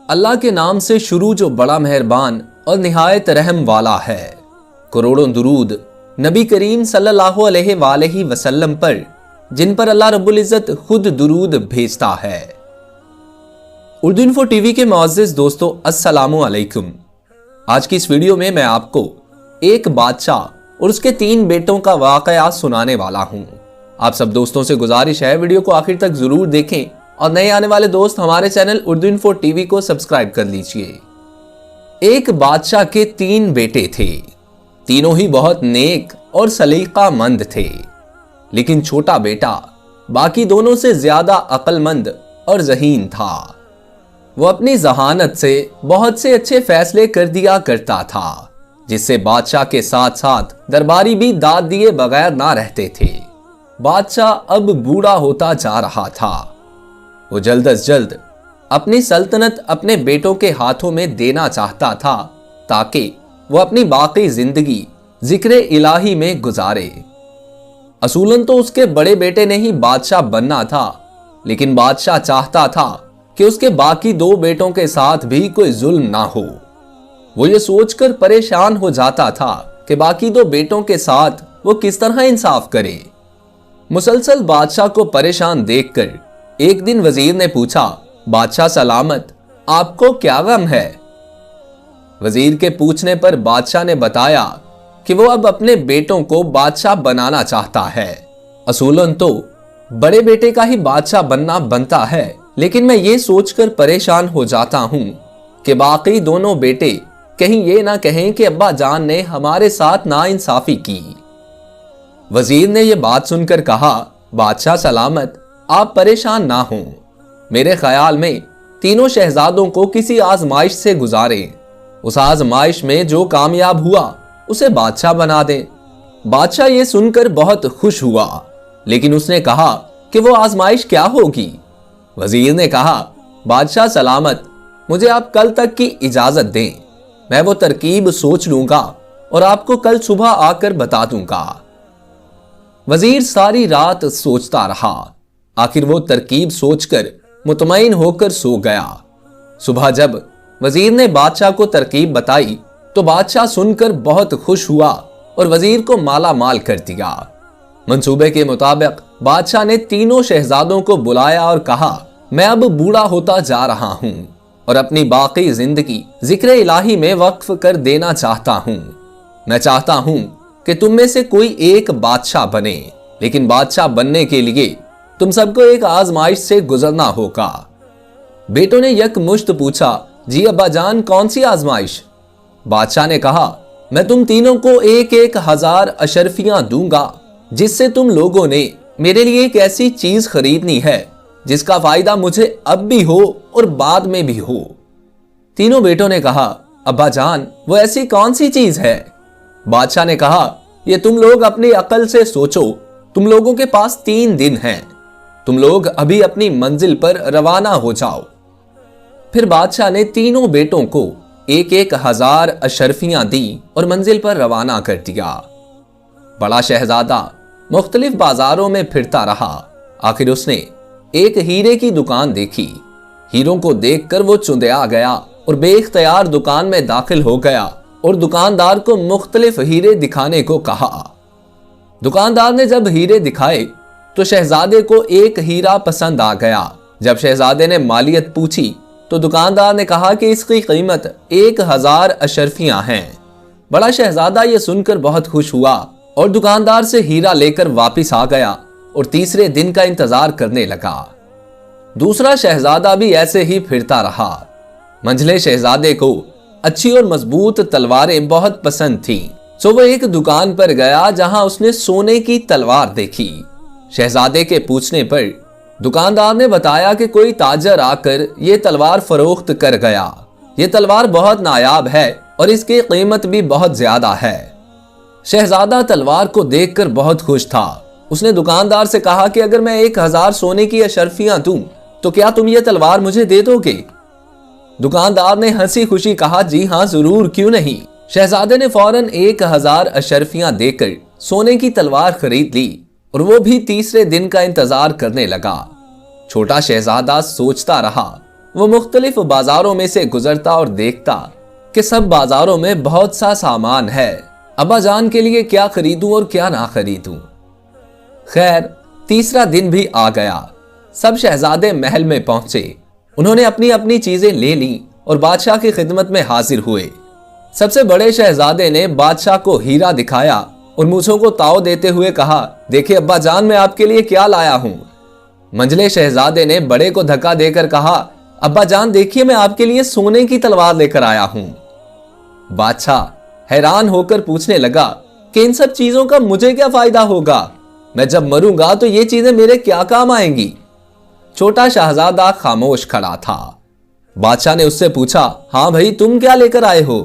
اللہ کے نام سے شروع جو بڑا مہربان اور نہایت رحم والا ہے۔ کروڑوں درود نبی کریم صلی اللہ علیہ وآلہ وسلم پر، جن پر اللہ رب العزت خود درود بھیجتا ہے۔ اردو انفو ٹی وی کے معزز دوستو، السلام علیکم۔ آج کی اس ویڈیو میں آپ کو ایک بادشاہ اور اس کے 3 بیٹوں کا واقعہ سنانے والا ہوں۔ آپ سب دوستوں سے گزارش ہے ویڈیو کو آخر تک ضرور دیکھیں، اور نئے آنے والے دوست ہمارے channel Urdu info T V کو سبسکرائب کر لیجئے۔ ایک بادشاہ کے 3 بیٹے تھے، تینوں ہی بہت نیک اور سلیقہ مند تھے، لیکن چھوٹا بیٹا باقی دونوں سے زیادہ عقل مند اور ذہین تھا۔ وہ اپنی ذہانت سے بہت سے اچھے فیصلے کر دیا کرتا تھا، جس سے بادشاہ کے ساتھ ساتھ درباری بھی داد دیے بغیر نہ رہتے تھے۔ بادشاہ اب بوڑھا ہوتا جا رہا تھا۔ وہ جلد از جلد اپنی سلطنت اپنے بیٹوں کے ہاتھوں میں دینا چاہتا تھا، تاکہ وہ اپنی باقی زندگی ذکر الہی میں گزارے۔ اصولاً تو اس کے بڑے بیٹے نے ہی بادشاہ بننا تھا، لیکن بادشاہ چاہتا تھا کہ اس کے باقی 2 بیٹوں کے ساتھ بھی کوئی ظلم نہ ہو۔ وہ یہ سوچ کر پریشان ہو جاتا تھا کہ باقی 2 بیٹوں کے ساتھ وہ کس طرح انصاف کرے۔ مسلسل بادشاہ کو پریشان دیکھ کر ایک دن وزیر نے پوچھا، بادشاہ سلامت، آپ کو کیا غم ہے؟ وزیر کے پوچھنے پر بادشاہ نے بتایا کہ وہ اب اپنے بیٹوں کو بادشاہ بنانا چاہتا ہے۔ اصولاً تو بڑے بیٹے کا ہی بادشاہ بننا بنتا ہے، لیکن میں یہ سوچ کر پریشان ہو جاتا ہوں کہ باقی دونوں بیٹے کہیں یہ نہ کہیں کہ ابا جان نے ہمارے ساتھ ناانصافی کی۔ وزیر نے یہ بات سن کر کہا، بادشاہ سلامت، آپ پریشان نہ ہوں۔ میرے خیال میں تینوں شہزادوں کو کسی آزمائش سے گزاریں، اس آزمائش میں جو کامیاب ہوا اسے بادشاہ بنا دیں۔ بادشاہ یہ سن کر بہت خوش ہوا، لیکن اس نے کہا کہ وہ آزمائش کیا ہوگی؟ وزیر نے کہا، بادشاہ سلامت، مجھے آپ کل تک کی اجازت دیں، میں وہ ترکیب سوچ لوں گا اور آپ کو کل صبح آ کر بتا دوں گا۔ وزیر ساری رات سوچتا رہا، آخر وہ ترکیب سوچ کر مطمئن ہو کر سو گیا۔ صبح جب وزیر نے بادشاہ کو ترکیب بتائی تو بادشاہ سن کر بہت خوش ہوا اور وزیر کو مالا مال کر دیا۔ منصوبے کے مطابق بادشاہ نے تینوں شہزادوں کو بلایا اور کہا، میں اب بوڑھا ہوتا جا رہا ہوں اور اپنی باقی زندگی ذکر الہی میں وقف کر دینا چاہتا ہوں۔ میں چاہتا ہوں کہ تم میں سے کوئی ایک بادشاہ بنے، لیکن بادشاہ بننے کے لیے تم سب کو ایک آزمائش سے گزرنا ہوگا۔ بیٹوں نے یک مشت پوچھا، جی ابا جان، کون سی آزمائش؟ بادشاہ نے کہا، میں تم تینوں کو 1,000 اشرفیاں دوں گا، جس سے تم لوگوں نے میرے لیے ایک ایسی چیز خریدنی ہے جس کا فائدہ مجھے اب بھی ہو اور بعد میں بھی ہو۔ تینوں بیٹوں نے کہا، ابا جان، وہ ایسی کون سی چیز ہے؟ بادشاہ نے کہا، یہ تم لوگ اپنی عقل سے سوچو، تم لوگوں کے پاس 3 دن ہیں، تم لوگ ابھی اپنی منزل پر روانہ ہو جاؤ۔ پھر بادشاہ نے تینوں بیٹوں کو 1,000 اشرفیاں دی اور منزل پر روانہ کر دیا۔ بڑا شہزادہ مختلف بازاروں میں پھرتا رہا، آخر اس نے ایک ہیرے کی دکان دیکھی۔ ہیروں کو دیکھ کر وہ چندیا گیا اور بے اختیار دکان میں داخل ہو گیا اور دکاندار کو مختلف ہیرے دکھانے کو کہا۔ دکاندار نے جب ہیرے دکھائے تو شہزادے کو ایک ہیرا پسند آ گیا۔ جب شہزادے نے مالیت پوچھی تو دکاندار نے کہا کہ اس کی قیمت 1,000 اشرفیاں ہیں۔ بڑا شہزادہ یہ سن کر بہت خوش ہوا اور دکاندار سے ہیرا لے کر واپس آ گیا اور تیسرے دن کا انتظار کرنے لگا۔ دوسرا شہزادہ بھی ایسے ہی پھرتا رہا۔ منجلے شہزادے کو اچھی اور مضبوط تلواریں بہت پسند تھیں، سو وہ ایک دکان پر گیا جہاں اس نے سونے کی تلوار دیکھی۔ شہزادے کے پوچھنے پر دکاندار نے بتایا کہ کوئی تاجر آ کر یہ تلوار فروخت کر گیا۔ یہ تلوار بہت نایاب ہے اور اس کی قیمت بھی بہت زیادہ ہے۔ شہزادہ تلوار کو دیکھ کر بہت خوش تھا۔ اس نے دکاندار سے کہا کہ اگر میں 1,000 سونے کی اشرفیاں دوں تو کیا تم یہ تلوار مجھے دے دو گے؟ دکاندار نے ہنسی خوشی کہا، جی ہاں ضرور، کیوں نہیں۔ شہزادے نے فوراً 1,000 اشرفیاں دے کر سونے کی تلوار خرید لی اور وہ بھی تیسرے دن کا انتظار کرنے لگا۔ چھوٹا شہزادہ سوچتا رہا وہ مختلف بازاروں میں سے گزرتا اور دیکھتا کہ سب بازاروں میں بہت سا سامان ہے، ابا جان کے لیے کیا خریدوں اور کیا نہ خریدوں۔ خیر، تیسرا دن بھی آ گیا۔ سب شہزادے محل میں پہنچے، انہوں نے اپنی اپنی چیزیں لے لیں اور بادشاہ کی خدمت میں حاضر ہوئے۔ سب سے بڑے شہزادے نے بادشاہ کو ہیرا دکھایا اور مونچھوں کو تاؤ دیتے ہوئے کہا، دیکھیں ابا جان میں آپ کے لیے کیا لایا ہوں۔ منجلے شہزادے نے بڑے کو دھکا دے کر کہا، ابا جان دیکھیے میں آپ کے لیے سونے کی تلوار لے کر آیا ہوں۔ بادشاہ حیران ہو کر پوچھنے لگا کہ ان سب چیزوں کا مجھے کیا فائدہ ہوگا؟ میں جب مروں گا تو یہ چیزیں میرے کیا کام آئیں گی؟ چھوٹا شہزادہ خاموش کھڑا تھا۔ بادشاہ نے اس سے پوچھا، ہاں بھائی تم کیا لے کر آئے ہو؟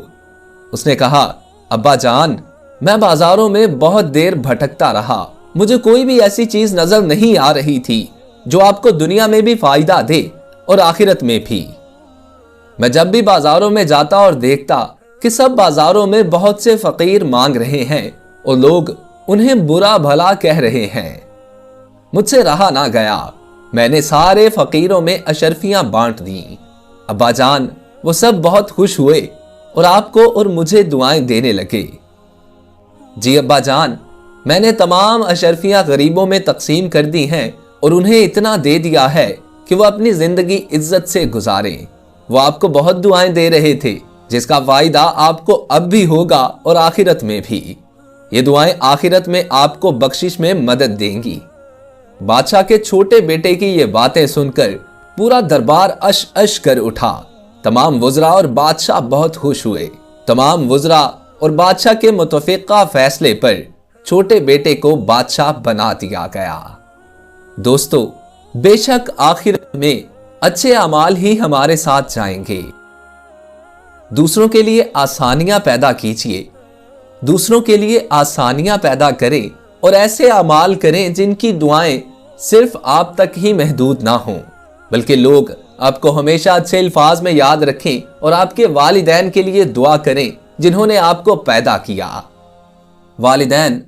اس نے کہا، ابا جان میں بازاروں میں بہت دیر بھٹکتا رہا، مجھے کوئی بھی ایسی چیز نظر نہیں آ رہی تھی جو آپ کو دنیا میں بھی فائدہ دے اور آخرت میں بھی۔ میں جب بھی بازاروں میں جاتا اور دیکھتا کہ سب بازاروں میں بہت سے فقیر مانگ رہے ہیں اور لوگ انہیں برا بھلا کہہ رہے ہیں، مجھ سے رہا نہ گیا، میں نے سارے فقیروں میں اشرفیاں بانٹ دیں۔ ابا جان وہ سب بہت خوش ہوئے اور آپ کو اور مجھے دعائیں دینے لگے۔ جی ابا جان، میں نے تمام اشرفیاں غریبوں میں تقسیم کر دی ہیں اور انہیں اتنا دے دیا ہے کہ وہ اپنی زندگی عزت سے گزاریں۔ وہ آپ کو بہت دعائیں دے رہے تھے جس کا فائدہ آپ کو اب بھی ہوگا اور آخرت میں بھی۔ یہ دعائیں آخرت میں آپ کو بخشش میں مدد دیں گی۔ بادشاہ کے چھوٹے بیٹے کی یہ باتیں سن کر پورا دربار اش اش کر اٹھا۔ تمام وزراء اور بادشاہ بہت خوش ہوئے۔ تمام وزراء اور بادشاہ کے متفقہ فیصلے پر چھوٹے بیٹے کو بادشاہ بنا دیا گیا۔ دوستو، بے شک آخرت میں اچھے اعمال ہی ہمارے ساتھ جائیں گے۔ دوسروں کے لیے آسانیاں پیدا کیجیے، دوسروں کے لیے آسانیاں پیدا کریں اور ایسے اعمال کریں جن کی دعائیں صرف آپ تک ہی محدود نہ ہوں، بلکہ لوگ آپ کو ہمیشہ اچھے الفاظ میں یاد رکھیں اور آپ کے والدین کے لیے دعا کریں جنہوں نے آپ کو پیدا کیا۔ والدین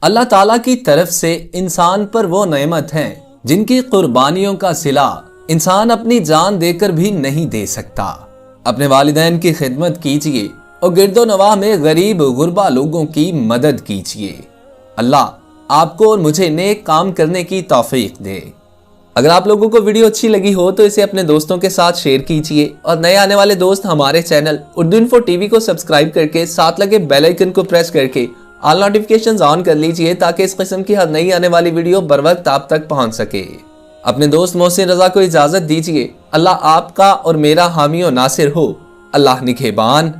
اللہ تعالیٰ کی طرف سے انسان پر وہ نعمت ہیں جن کی قربانیوں کا صلہ انسان اپنی جان دے کر بھی نہیں دے سکتا۔ اپنے والدین کی خدمت کیجیے اور گرد و نواح میں غریب غربا لوگوں کی مدد کیجیے۔ اللہ آپ کو اور مجھے نیک کام کرنے کی توفیق دے۔ اگر آپ لوگوں کو ویڈیو اچھی لگی ہو تو اسے اپنے دوستوں کے ساتھ شیئر کیجیے اور نئے آنے والے دوست ہمارے channel Urdu info T V کو سبسکرائب کر کے ساتھ لگے بیل آئیکن کو پریس کر کے آل نوٹیفیکیشنز آن کر لیجیے تاکہ اس قسم کی ہر نئی آنے والی ویڈیو بر وقت آپ تک پہنچ سکے۔ اپنے دوست محسن رضا کو اجازت دیجیے۔ اللہ آپ کا اور میرا حامی و ناصر ہو۔ اللہ نگہبان۔